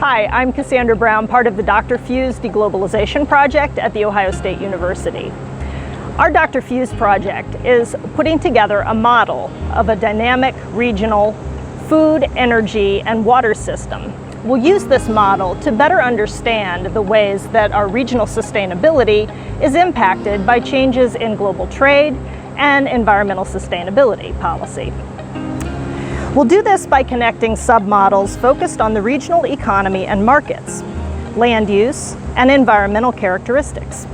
Hi, I'm Cassandra Brown, part of the DRFEWS Deglobalization Project at The Ohio State University. Our DRFEWS project is putting together a model of a dynamic regional food, energy, and water system. We'll use this model to better understand the ways that our regional sustainability is impacted by changes in global trade and environmental sustainability policy. We'll do this by connecting submodels focused on the regional economy and markets, land use, and environmental characteristics.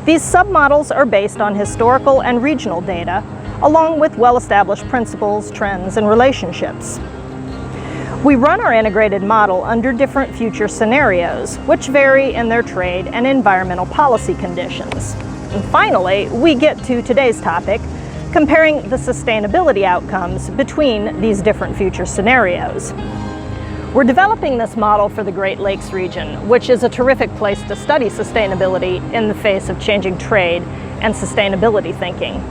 These submodels are based on historical and regional data, along with well-established principles, trends, and relationships. We run our integrated model under different future scenarios, which vary in their trade and environmental policy conditions. And finally, we get to today's topic, comparing the sustainability outcomes between these different future scenarios. We're developing this model for the Great Lakes region, which is a terrific place to study sustainability in the face of changing trade and sustainability thinking.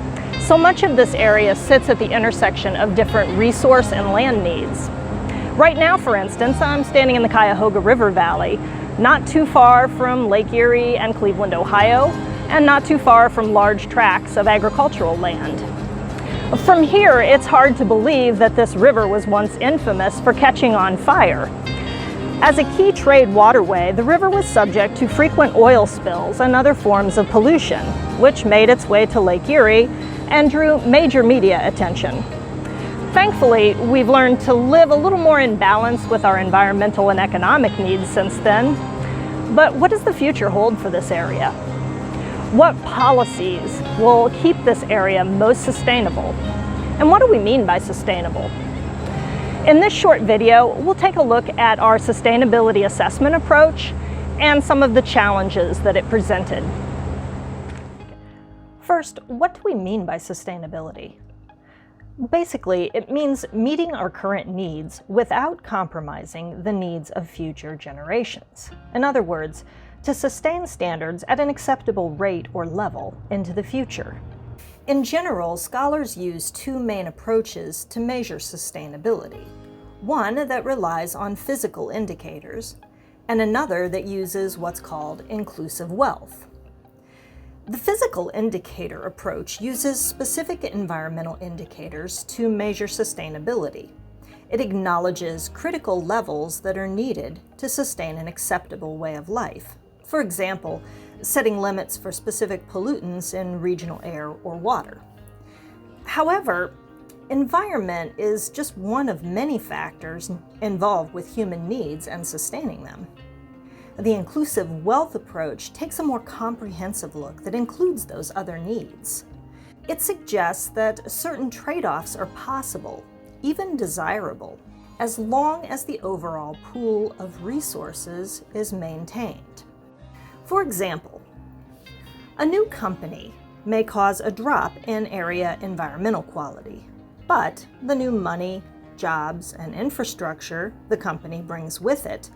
So much of this area sits at the intersection of different resource and land needs. Right now, for instance, I'm standing in the Cuyahoga River Valley, not too far from Lake Erie and Cleveland, Ohio, and not too far from large tracts of agricultural land. From here, it's hard to believe that this river was once infamous for catching on fire. As a key trade waterway, the river was subject to frequent oil spills and other forms of pollution, which made its way to Lake Erie and drew major media attention. Thankfully, we've learned to live a little more in balance with our environmental and economic needs since then. But what does the future hold for this area? What policies will keep this area most sustainable? And what do we mean by sustainable? In this short video, we'll take a look at our sustainability assessment approach and some of the challenges that it presented. First, what do we mean by sustainability? Basically, it means meeting our current needs without compromising the needs of future generations. In other words, to sustain standards at an acceptable rate or level into the future. In general, scholars use two main approaches to measure sustainability. One that relies on physical indicators, and another that uses what's called inclusive wealth. The physical indicator approach uses specific environmental indicators to measure sustainability. It acknowledges critical levels that are needed to sustain an acceptable way of life. For example, setting limits for specific pollutants in regional air or water. However, environment is just one of many factors involved with human needs and sustaining them. The inclusive wealth approach takes a more comprehensive look that includes those other needs. It suggests that certain trade-offs are possible, even desirable, as long as the overall pool of resources is maintained. For example, a new company may cause a drop in area environmental quality, but the new money, jobs, and infrastructure the company brings with it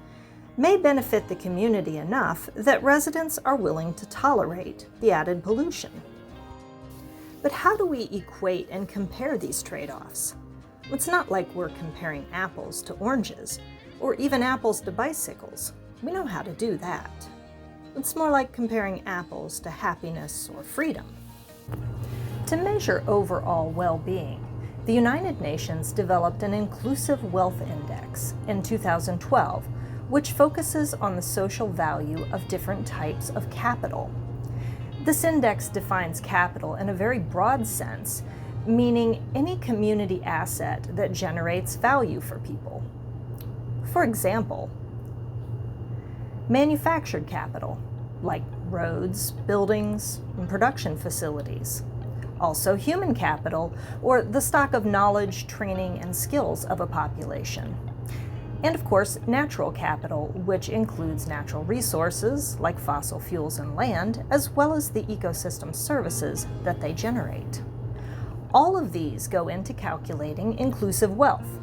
may benefit the community enough that residents are willing to tolerate the added pollution. But how do we equate and compare these trade-offs? It's not like we're comparing apples to oranges, or even apples to bicycles. We know how to do that. It's more like comparing apples to happiness or freedom. To measure overall well-being, the United Nations developed an Inclusive Wealth Index in 2012, which focuses on the social value of different types of capital. This index defines capital in a very broad sense, meaning any community asset that generates value for people. For example, manufactured capital, like roads, buildings, and production facilities. Also human capital, or the stock of knowledge, training, and skills of a population. And of course, natural capital, which includes natural resources like fossil fuels and land, as well as the ecosystem services that they generate. All of these go into calculating inclusive wealth.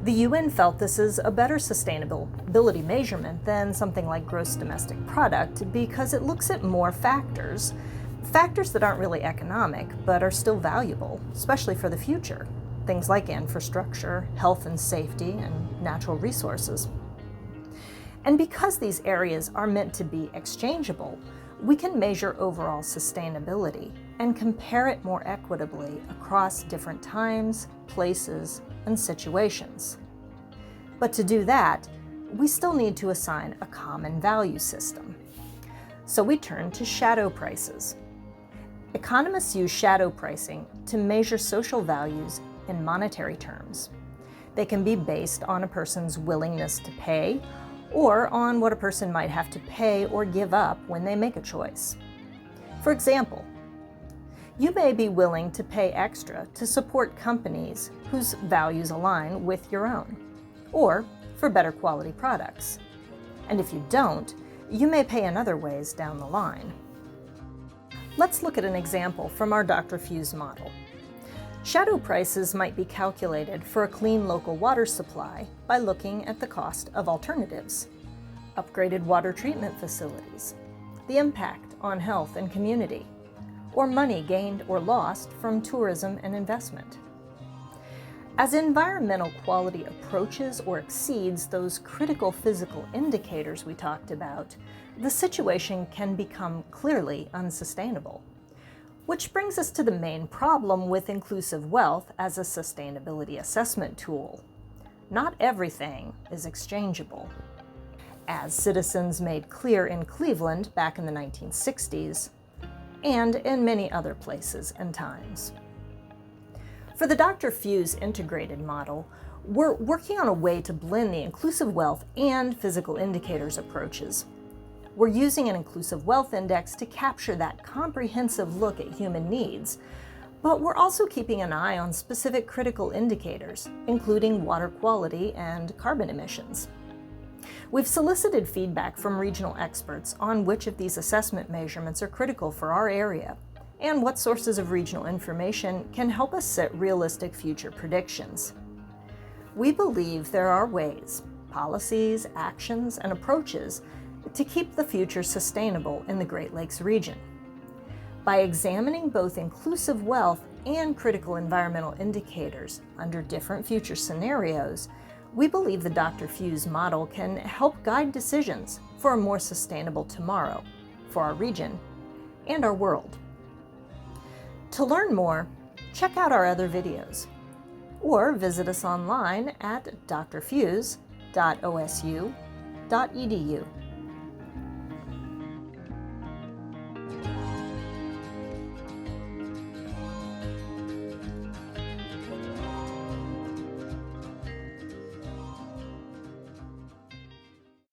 The UN felt this is a better sustainability measurement than something like gross domestic product because it looks at more factors that aren't really economic but are still valuable, especially for the future. Things like infrastructure, health and safety, and natural resources. And because these areas are meant to be exchangeable, we can measure overall sustainability and compare it more equitably across different times, places, and situations. But to do that, we still need to assign a common value system. So we turn to shadow prices. Economists use shadow pricing to measure social values in monetary terms. They can be based on a person's willingness to pay, or on what a person might have to pay or give up when they make a choice. For example, you may be willing to pay extra to support companies whose values align with your own, or for better quality products. And if you don't, you may pay in other ways down the line. Let's look at an example from our DRFEWS model. Shadow prices might be calculated for a clean local water supply by looking at the cost of alternatives, upgraded water treatment facilities, the impact on health and community, or money gained or lost from tourism and investment. As environmental quality approaches or exceeds those critical physical indicators we talked about, the situation can become clearly unsustainable. Which brings us to the main problem with inclusive wealth as a sustainability assessment tool. Not everything is exchangeable. As citizens made clear in Cleveland back in the 1960s, and in many other places and times. For the DRFEWS integrated model, we're working on a way to blend the inclusive wealth and physical indicators approaches. We're using an inclusive wealth index to capture that comprehensive look at human needs, but we're also keeping an eye on specific critical indicators, including water quality and carbon emissions. We've solicited feedback from regional experts on which of these assessment measurements are critical for our area, and what sources of regional information can help us set realistic future predictions. We believe there are ways, policies, actions, and approaches to keep the future sustainable in the Great Lakes region. By examining both inclusive wealth and critical environmental indicators under different future scenarios, we believe the DRFEWS model can help guide decisions for a more sustainable tomorrow for our region and our world. To learn more, check out our other videos, or visit us online at drfews.osu.edu.